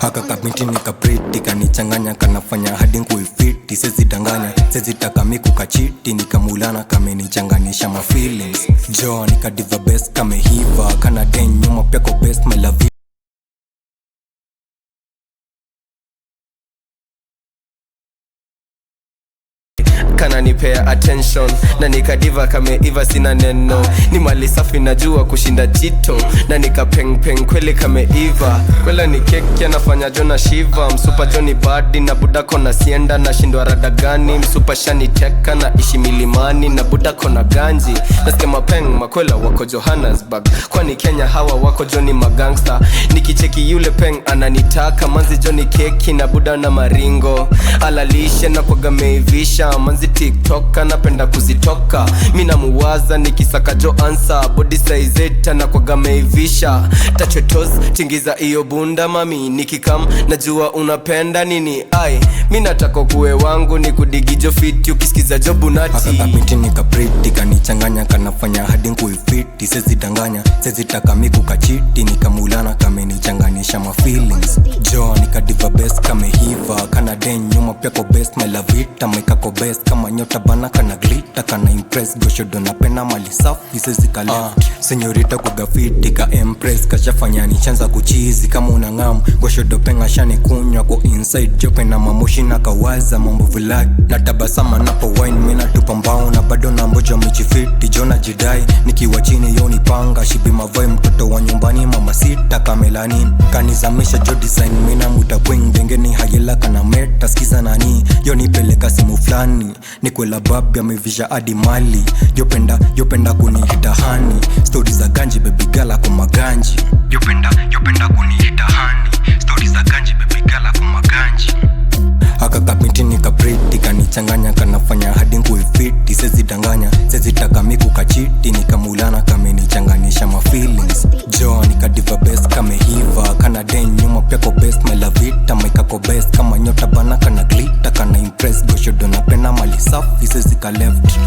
Haka kabinti nika pretty kanichanganya kanafanya hadi nkuifiti sezi danganya sezi taka miku kachiti nikamulana kamenichanganisha ma feelings Joe nika diva best kamehiva kana den nyuma pia ko best my love kana nipea attention na nikadiva kameiva sina neno ni mali safi najua kushinda jito na nika peng peng kweli kameiva kwela ni keki anafanya Jona Shiva msupa Johnny Badi na budako na sienda na shindwa rada gani msupa shani teka na ishi milimani na budako na ganji nasikia mapeng makwela wako Johannesburg kwani Kenya hawa wako Johnny magangster nikicheki yule peng ananitaka manzi Johnny keki na buda na maringo alalishe na kwa gameivisha manzi TikTok anapenda kuzitoka mina muwaza nikisaka jo answer body size 8 na kwa gameivisha touch your toes tingiza iyo bunda mami nikikam najua unapenda nini ai mina nataka kuwe wangu nikudigijo fit ukisikiza jo bunati Haka kabinti nika pretty kanichanganya kanafanya hadi nkuifiti sezi danganya sezi taka miku kachiti nikamulana kamenichanganisha ma feelings Joe nika diva best kamehiva kana den nyuma pia ko best my love it ameka ko best kama nyota bana kana glitter kana impress goshodo napenda mali safi sezi ka left senyorita kugafiti ka impress kashafanya nichanza kuchizi kama unangam goshodo penga shani kunywa ko inside jope na mamoshi na kawaza mambo vlog na tabasama napo wine mina tupambao na bado na mboja michifiti Jona jidai nikiwa chini yoni panga shibi mavai mtoto wa nyumbani mama sita kamelanin kanizamisha jo design mina muta kwing dengeni hayela kana meta skiza nani yoni peleka simu flani nikwela babi amevisha adi mali yopenda kunihita hani stories za ganji baby gala kwa maganji yopenda kunihita hani stories za ganji baby gala kwa maganji Haka kabinti nika pretty kanichanganya kanafanya hadi nkuifiti sezi danganya sezi taka miku kachiti nikamulana kamenichanganisha ma feelings Joe nika diva best kamehiva kana den nyuma pia ko best my love it ameka ko best kama nyota bana kana glitter kana impress goshodo napenda mali safi sezi ka left